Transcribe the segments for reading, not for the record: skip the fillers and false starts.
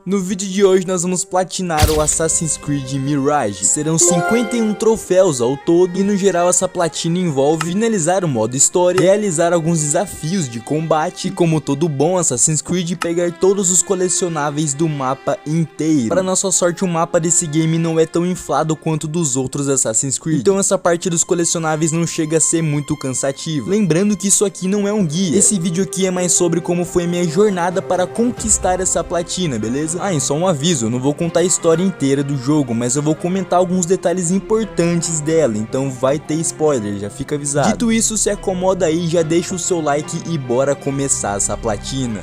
No vídeo de hoje nós vamos platinar o Assassin's Creed Mirage. Serão 51 troféus ao todo e no geral essa platina envolve finalizar o modo história, realizar alguns desafios de combate e, como todo bom Assassin's Creed, pegar todos os colecionáveis do mapa inteiro. Para nossa sorte, o mapa desse game não é tão inflado quanto dos outros Assassin's Creed, então essa parte dos colecionáveis não chega a ser muito cansativa. Lembrando que isso aqui não é um guia, esse vídeo aqui é mais sobre como foi minha jornada para conquistar essa platina, beleza? E só um aviso, eu não vou contar a história inteira do jogo, mas eu vou comentar alguns detalhes importantes dela, então vai ter spoiler, já fica avisado. Dito isso, se acomoda aí, já deixa o seu like e bora começar essa platina.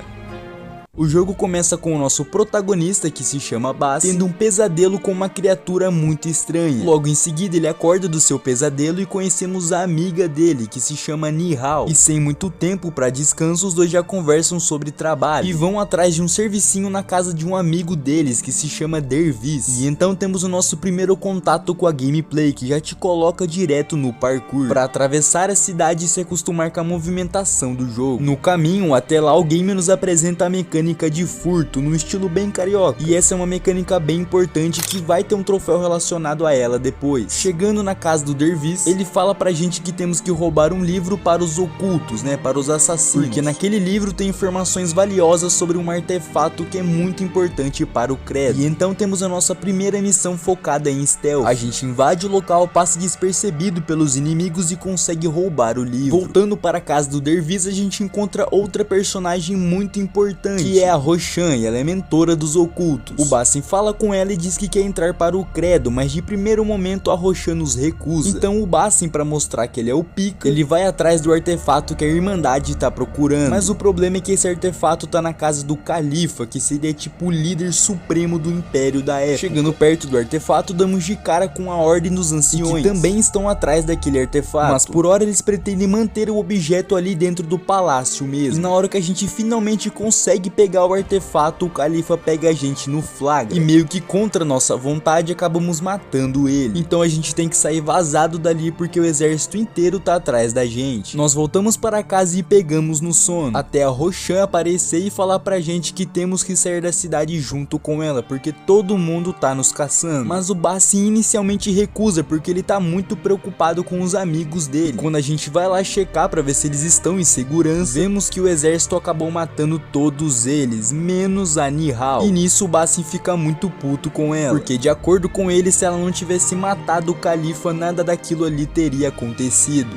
O jogo começa com o nosso protagonista, que se chama Basim, tendo um pesadelo com uma criatura muito estranha. Logo em seguida ele acorda do seu pesadelo e conhecemos a amiga dele, que se chama Nihal. E sem muito tempo para descanso, os dois já conversam sobre trabalho e vão atrás de um servicinho na casa de um amigo deles, que se chama Dervis. E então temos o nosso primeiro contato com a gameplay, que já te coloca direto no parkour, para atravessar a cidade e se acostumar com a movimentação do jogo. No caminho até lá, o game nos apresenta a mecânica de furto no estilo bem carioca, e essa é uma mecânica bem importante que vai ter um troféu relacionado a ela depois. Chegando na casa do Dervis, ele fala pra gente que temos que roubar um livro para os ocultos, para os assassinos, porque naquele livro tem informações valiosas sobre um artefato que é muito importante para o credo. E então temos a nossa primeira missão focada em stealth. A gente invade o local, passa despercebido pelos inimigos e consegue roubar o livro. Voltando para a casa do Dervis, a gente encontra outra personagem muito importante, que é a Roshan, e ela é mentora dos ocultos. O Basim fala com ela e diz que quer entrar para o credo, mas de primeiro momento a Roshan nos recusa. Então o Basim, para mostrar que ele é o pica, ele vai atrás do artefato que a Irmandade tá procurando. Mas o problema é que esse artefato tá na casa do Califa, que seria tipo o líder supremo do Império da época. Chegando perto do artefato, damos de cara com a Ordem dos Anciões, que também estão atrás daquele artefato, mas por hora eles pretendem manter o objeto ali dentro do palácio mesmo. E na hora que a gente finalmente consegue pegar o artefato, o Califa pega a gente no flagra, e meio que contra nossa vontade acabamos matando ele. Então a gente tem que sair vazado dali porque o exército inteiro tá atrás da gente. Nós voltamos para casa e pegamos no sono, até a Roshan aparecer e falar pra gente que temos que sair da cidade junto com ela, porque todo mundo tá nos caçando. Mas o Basim inicialmente recusa, porque ele tá muito preocupado com os amigos dele. E quando a gente vai lá checar pra ver se eles estão em segurança, vemos que o exército acabou matando todos eles, menos a Nihal. E nisso o Basim fica muito puto com ela, porque de acordo com ele, se ela não tivesse matado o Califa, nada daquilo ali teria acontecido.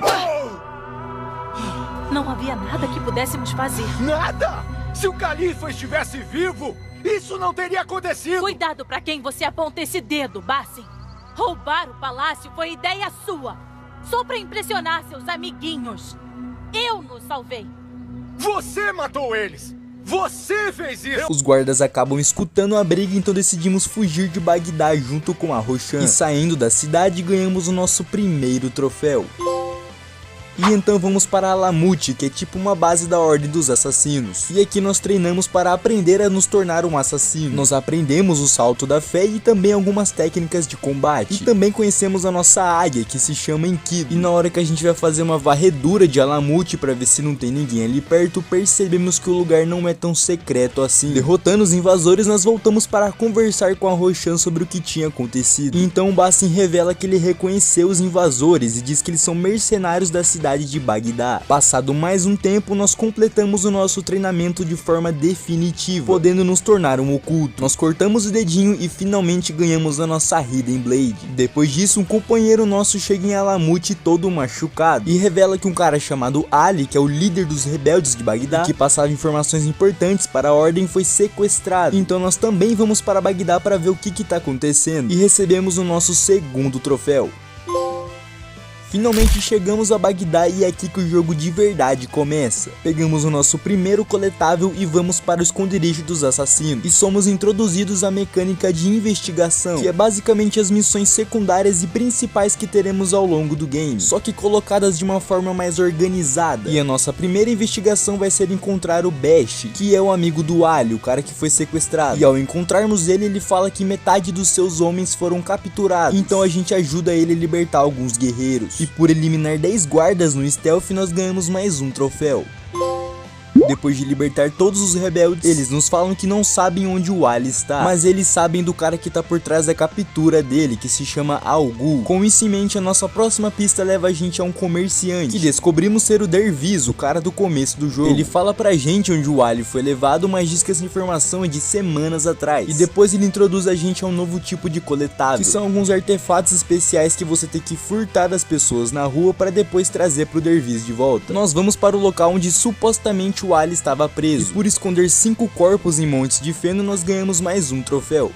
Não havia nada que pudéssemos fazer. Nada! Se o Califa estivesse vivo, isso não teria acontecido! Cuidado pra quem você aponta esse dedo, Basim. Roubar o palácio foi ideia sua, só pra impressionar seus amiguinhos. Eu nos salvei. Você matou eles! Você fez isso! Os guardas acabam escutando a briga, então decidimos fugir de Bagdá junto com a Roshan. E saindo da cidade, ganhamos o nosso primeiro troféu. E então vamos para Alamut, que é tipo uma base da Ordem dos Assassinos. E aqui nós treinamos para aprender a nos tornar um assassino. Nós aprendemos o salto da fé e também algumas técnicas de combate. E também conhecemos a nossa águia, que se chama Enkidu. E na hora que a gente vai fazer uma varredura de Alamut para ver se não tem ninguém ali perto, percebemos que o lugar não é tão secreto assim. Derrotando os invasores, nós voltamos para conversar com a Roshan sobre o que tinha acontecido. E então o Basim revela que ele reconheceu os invasores e diz que eles são mercenários da cidade de Bagdá. Passado mais um tempo, nós completamos o nosso treinamento de forma definitiva, podendo nos tornar um oculto. Nós cortamos o dedinho e finalmente ganhamos a nossa Hidden Blade. Depois disso, um companheiro nosso chega em Alamut todo machucado e revela que um cara chamado Ali, que é o líder dos rebeldes de Bagdá, que passava informações importantes para a Ordem, foi sequestrado. Então nós também vamos para Bagdá para ver o que tá acontecendo e recebemos o nosso segundo troféu. Finalmente chegamos a Bagdá e é aqui que o jogo de verdade começa. Pegamos o nosso primeiro coletável e vamos para o esconderijo dos assassinos. E somos introduzidos à mecânica de investigação, que é basicamente as missões secundárias e principais que teremos ao longo do game, só que colocadas de uma forma mais organizada. E a nossa primeira investigação vai ser encontrar o Bash, que é o amigo do Ali, o cara que foi sequestrado. E ao encontrarmos ele, ele fala que metade dos seus homens foram capturados. Então a gente ajuda ele a libertar alguns guerreiros. E por eliminar 10 guardas no stealth, nós ganhamos mais um troféu. Depois de libertar todos os rebeldes, eles nos falam que não sabem onde o Ali está, mas eles sabem do cara que tá por trás da captura dele, que se chama Al Ghul. Com isso em mente, a nossa próxima pista leva a gente a um comerciante, que descobrimos ser o Derviz, o cara do começo do jogo. Ele fala pra gente onde o Ali foi levado, mas diz que essa informação é de semanas atrás. E depois ele introduz a gente a um novo tipo de coletável, que são alguns artefatos especiais que você tem que furtar das pessoas na rua para depois trazer pro Derviz de volta. Nós vamos para o local onde supostamente o Ali estava preso, e por esconder 5 corpos em montes de feno, nós ganhamos mais um troféu.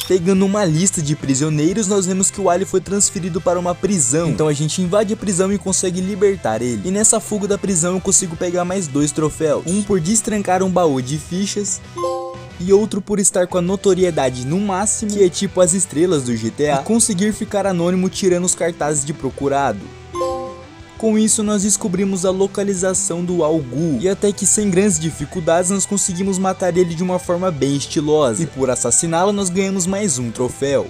Pegando uma lista de prisioneiros, nós vemos que o Ali foi transferido para uma prisão, então a gente invade a prisão e consegue libertar ele. E nessa fuga da prisão eu consigo pegar mais 2 troféus, um por destrancar um baú de fichas e outro por estar com a notoriedade no máximo, que é tipo as estrelas do GTA, e conseguir ficar anônimo tirando os cartazes de procurado. Com isso nós descobrimos a localização do Al Ghul, e até que sem grandes dificuldades nós conseguimos matar ele de uma forma bem estilosa, e por assassiná-lo nós ganhamos mais um troféu.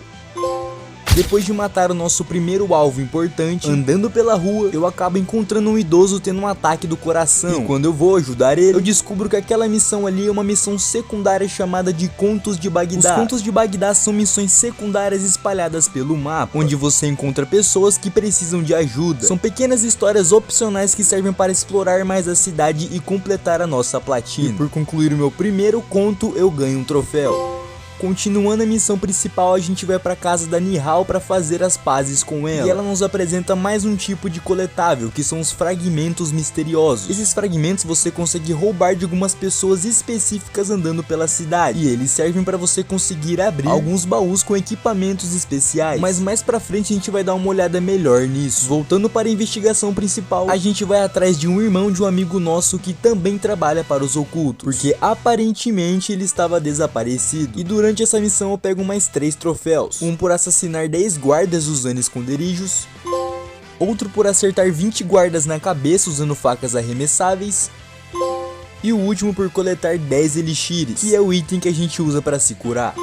Depois de matar o nosso primeiro alvo importante, andando pela rua, eu acabo encontrando um idoso tendo um ataque do coração. E quando eu vou ajudar ele, eu descubro que aquela missão ali é uma missão secundária chamada de Contos de Bagdá. Os Contos de Bagdá são missões secundárias espalhadas pelo mapa, onde você encontra pessoas que precisam de ajuda. São pequenas histórias opcionais que servem para explorar mais a cidade e completar a nossa platina. E por concluir o meu primeiro conto, eu ganho um troféu. Continuando a missão principal, a gente vai pra casa da Nihal para fazer as pazes com ela. E ela nos apresenta mais um tipo de coletável, que são os fragmentos misteriosos. Esses fragmentos você consegue roubar de algumas pessoas específicas andando pela cidade, e eles servem para você conseguir abrir alguns baús com equipamentos especiais. Mas mais pra frente a gente vai dar uma olhada melhor nisso. Voltando para a investigação principal, a gente vai atrás de um irmão de um amigo nosso que também trabalha para os ocultos, porque aparentemente ele estava desaparecido. E durante essa missão eu pego mais 3 troféus, um por assassinar 10 guardas usando esconderijos, outro por acertar 20 guardas na cabeça usando facas arremessáveis, e o último por coletar 10 elixires, que é o item que a gente usa para se curar.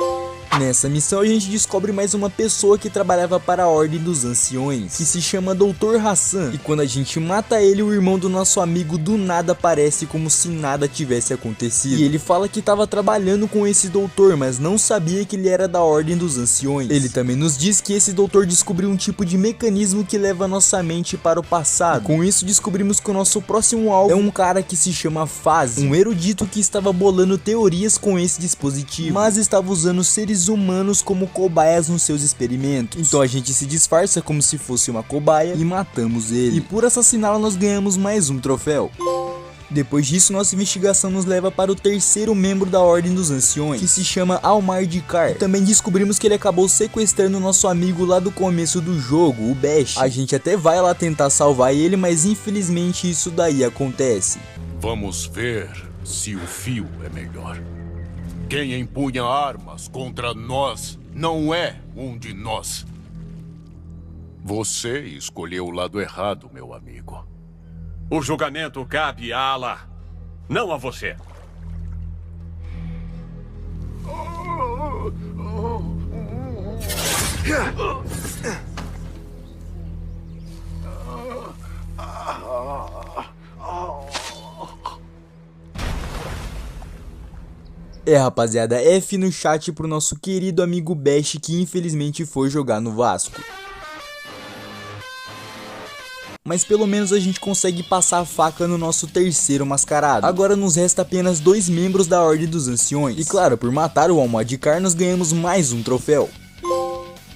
Nessa missão a gente descobre mais uma pessoa que trabalhava para a Ordem dos Anciões, que se chama Dr. Hassan, e quando a gente mata ele, o irmão do nosso amigo do nada aparece como se nada tivesse acontecido. E ele fala que estava trabalhando com esse doutor, mas não sabia que ele era da Ordem dos Anciões. Ele também nos diz que esse doutor descobriu um tipo de mecanismo que leva nossa mente para o passado. E com isso descobrimos que o nosso próximo alvo é um cara que se chama Faz, um erudito que estava bolando teorias com esse dispositivo, mas estava usando seres humanos como cobaias nos seus experimentos. Então a gente se disfarça como se fosse uma cobaia e matamos ele. E por assassiná-lo nós ganhamos mais um troféu. Depois disso, nossa investigação nos leva para o terceiro membro da Ordem dos Anciões, que se chama Almardikar. Também descobrimos que ele acabou sequestrando nosso amigo lá do começo do jogo, o Bash. A gente até vai lá tentar salvar ele, mas infelizmente isso daí acontece. Vamos ver se o fio é melhor. Quem empunha armas contra nós não é um de nós. Você escolheu o lado errado, meu amigo. O julgamento cabe a Allah, não a você. Rapaziada, F no chat pro nosso querido amigo Bash, que infelizmente foi jogar no Vasco. Mas pelo menos a gente consegue passar a faca no nosso terceiro mascarado. Agora nos resta apenas 2 membros da Ordem dos Anciões. E claro, por matar o Almardikar nós ganhamos mais um troféu.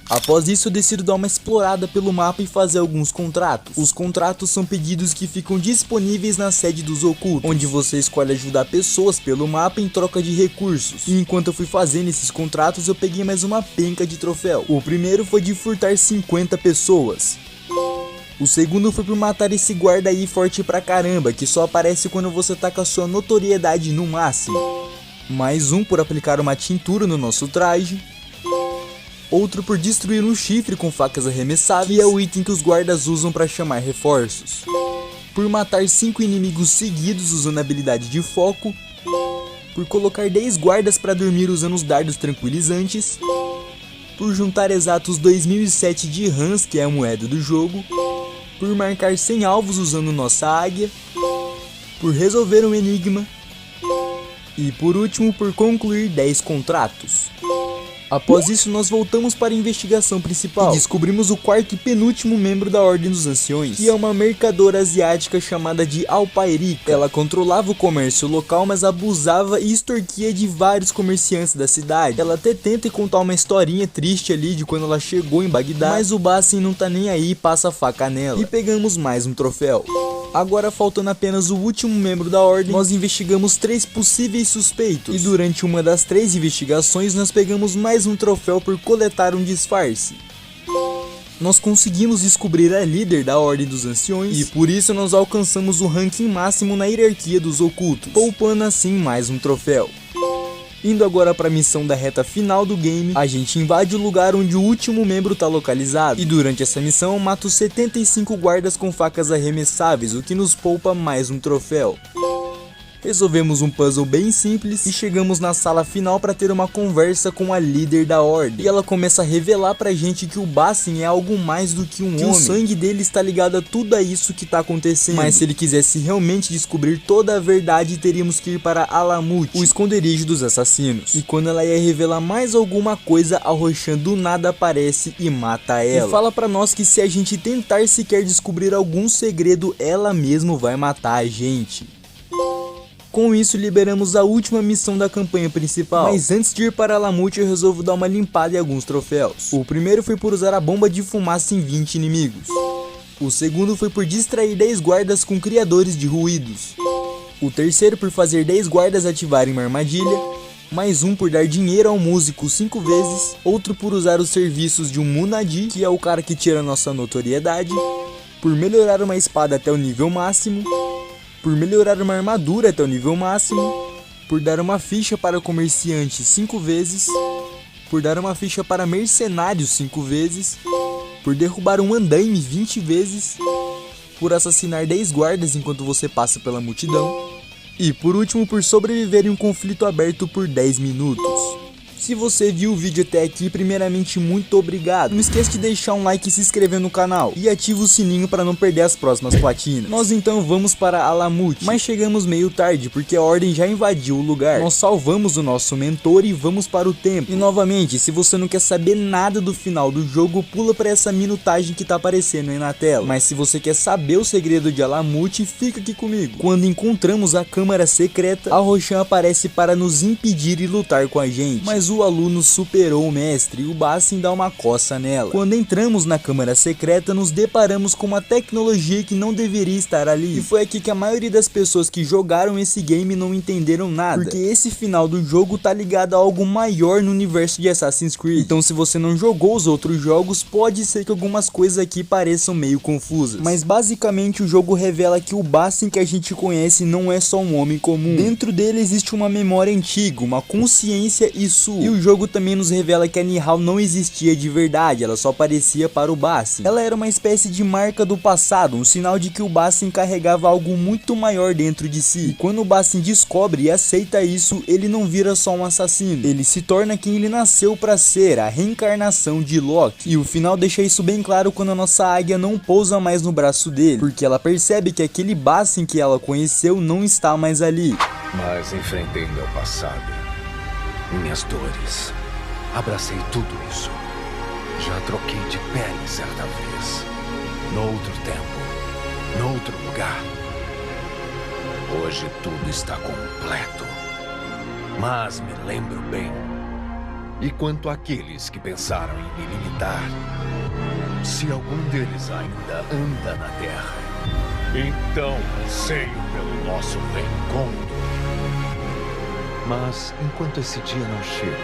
Após isso eu decido dar uma explorada pelo mapa e fazer alguns contratos. Os contratos são pedidos que ficam disponíveis na sede dos ocultos, onde você escolhe ajudar pessoas pelo mapa em troca de recursos. E enquanto eu fui fazendo esses contratos eu peguei mais uma penca de troféu. O primeiro foi de furtar 50 pessoas. O segundo foi por matar esse guarda aí forte pra caramba, que só aparece quando você tá com a sua notoriedade no máximo. Mais um por aplicar uma tintura no nosso traje. Outro por destruir um chifre com facas arremessáveis, que é o item que os guardas usam para chamar reforços. Por matar 5 inimigos seguidos usando a habilidade de foco. Por colocar 10 guardas para dormir usando os dardos tranquilizantes. Por juntar exatos 2007 de Rans, que é a moeda do jogo. Por marcar 100 alvos usando nossa águia. por resolver um enigma e por último por concluir 10 contratos. Após isso, nós voltamos para a investigação principal e descobrimos o quarto e penúltimo membro da Ordem dos Anciões, que é uma mercadora asiática chamada de Alpaerica. Ela controlava o comércio local, mas abusava e extorquia de vários comerciantes da cidade. Ela até tenta contar uma historinha triste ali de quando ela chegou em Bagdá, mas o Basim não tá nem aí e passa a faca nela. E pegamos mais um troféu. Agora, faltando apenas o último membro da ordem, nós investigamos 3 possíveis suspeitos. E durante uma das 3 investigações, nós pegamos mais um troféu por coletar um disfarce. Nós conseguimos descobrir a líder da Ordem dos Anciões e por isso nós alcançamos o ranking máximo na hierarquia dos ocultos, poupando assim mais um troféu. Indo agora para a missão da reta final do game, a gente invade o lugar onde o último membro está localizado. E durante essa missão, mata os 75 guardas com facas arremessáveis, o que nos poupa mais um troféu. Resolvemos um puzzle bem simples e chegamos na sala final para ter uma conversa com a líder da ordem. E ela começa a revelar pra gente que o Basim é algo mais do que um homem. O sangue dele está ligado a tudo isso que tá acontecendo. Mas se ele quisesse realmente descobrir toda a verdade, teríamos que ir para Alamut, o esconderijo dos assassinos. E quando ela ia revelar mais alguma coisa, a Roshan do nada aparece e mata ela. E fala pra nós que se a gente tentar sequer descobrir algum segredo, ela mesmo vai matar a gente. Com isso, liberamos a última missão da campanha principal. Mas antes de ir para Alamut, eu resolvo dar uma limpada em alguns troféus. O primeiro foi por usar a bomba de fumaça em 20 inimigos. O segundo foi por distrair 10 guardas com criadores de ruídos. O terceiro por fazer 10 guardas ativarem uma armadilha. Mais um por dar dinheiro ao músico 5 vezes. Outro por usar os serviços de um Munadi, que é o cara que tira nossa notoriedade. Por melhorar uma espada até o nível máximo. Por melhorar uma armadura até o nível máximo, por dar uma ficha para comerciante 5 vezes, por dar uma ficha para mercenários 5 vezes, por derrubar um andaime 20 vezes, por assassinar 10 guardas enquanto você passa pela multidão, e por último por sobreviver em um conflito aberto por 10 minutos. Se você viu o vídeo até aqui, primeiramente muito obrigado. Não esqueça de deixar um like e se inscrever no canal. E ativa o sininho para não perder as próximas platinas. Nós então vamos para Alamut, mas chegamos meio tarde porque a ordem já invadiu o lugar. Nós salvamos o nosso mentor e vamos para o templo. E novamente, se você não quer saber nada do final do jogo, pula para essa minutagem que tá aparecendo aí na tela. Mas se você quer saber o segredo de Alamut, fica aqui comigo. Quando encontramos a câmara secreta, a Roshan aparece para nos impedir e lutar com a gente. Mas o aluno superou o mestre e o Basim dá uma coça nela. Quando entramos na câmara secreta, nos deparamos com uma tecnologia que não deveria estar ali. E foi aqui que a maioria das pessoas que jogaram esse game não entenderam nada. Porque esse final do jogo tá ligado a algo maior no universo de Assassin's Creed. Então se você não jogou os outros jogos, pode ser que algumas coisas aqui pareçam meio confusas. Mas basicamente o jogo revela que o Basim que a gente conhece não é só um homem comum. Dentro dele existe uma memória antiga, uma consciência e sua. E o jogo também nos revela que a Nihal não existia de verdade, ela só aparecia para o Basim. Ela era uma espécie de marca do passado, um sinal de que o Basim carregava algo muito maior dentro de si. E quando o Basim descobre e aceita isso, ele não vira só um assassino, ele se torna quem ele nasceu para ser, a reencarnação de Loki. E o final deixa isso bem claro quando a nossa águia não pousa mais no braço dele, porque ela percebe que aquele Basim que ela conheceu não está mais ali. Mas enfrentei meu passado, minhas dores, abracei tudo isso. Já troquei de pele certa vez, noutro tempo, noutro lugar. Hoje tudo está completo, mas me lembro bem. E quanto àqueles que pensaram em me limitar, se algum deles ainda anda na Terra, então anseio pelo nosso reencontro. Mas enquanto esse dia não chega,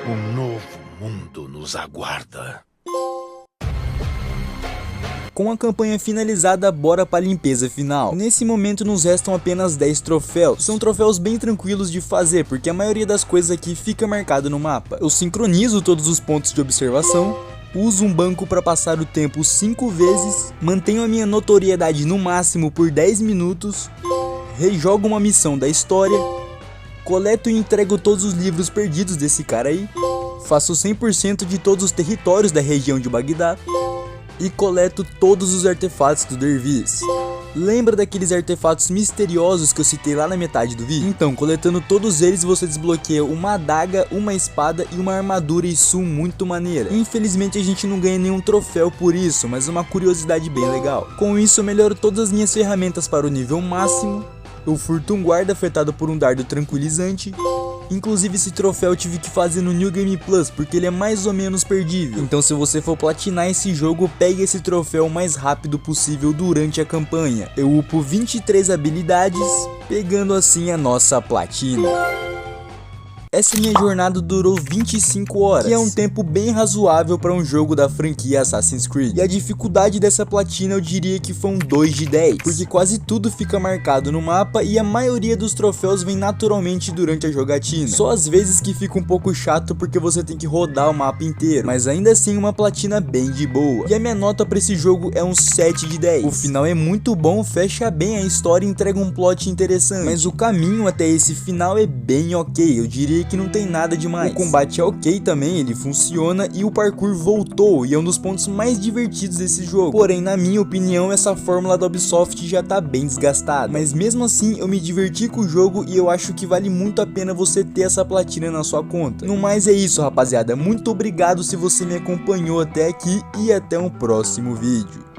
um novo mundo nos aguarda. Com a campanha finalizada, bora para a limpeza final. Nesse momento nos restam apenas 10 troféus. São troféus bem tranquilos de fazer, porque a maioria das coisas aqui fica marcado no mapa. Eu sincronizo todos os pontos de observação, uso um banco para passar o tempo 5 vezes, mantenho a minha notoriedade no máximo por 10 minutos, rejogo uma missão da história, coleto e entrego todos os livros perdidos desse cara aí, faço 100% de todos os territórios da região de Bagdá e coleto todos os artefatos do Dervish. Lembra daqueles artefatos misteriosos que eu citei lá na metade do vídeo? Então, coletando todos eles você desbloqueia uma adaga, uma espada e uma armadura Isu muito maneira. Infelizmente a gente não ganha nenhum troféu por isso, mas é uma curiosidade bem legal. Com isso eu melhoro todas as minhas ferramentas para o nível máximo. Eu furto um guarda afetado por um dardo tranquilizante. Inclusive esse troféu eu tive que fazer no New Game Plus, porque ele é mais ou menos perdível. Então se você for platinar esse jogo, pegue esse troféu o mais rápido possível durante a campanha. Eu upo 23 habilidades, pegando assim a nossa platina. Essa minha jornada durou 25 horas, que é um tempo bem razoável para um jogo da franquia Assassin's Creed. E a dificuldade dessa platina eu diria que foi um 2 de 10, porque quase tudo fica marcado no mapa e a maioria dos troféus vem naturalmente durante a jogatina. Só às vezes que fica um pouco chato porque você tem que rodar o mapa inteiro, mas ainda assim uma platina bem de boa. E a minha nota para esse jogo é um 7 de 10. O final é muito bom, fecha bem a história e entrega um plot interessante, mas o caminho até esse final é bem ok, eu diria que não tem nada demais. O combate é ok também, ele funciona e o parkour voltou e é um dos pontos mais divertidos desse jogo. Porém, na minha opinião, essa fórmula da Ubisoft já tá bem desgastada. Mas mesmo assim, eu me diverti com o jogo e eu acho que vale muito a pena você ter essa platina na sua conta. No mais é isso, rapaziada. Muito obrigado se você me acompanhou até aqui e até um próximo vídeo.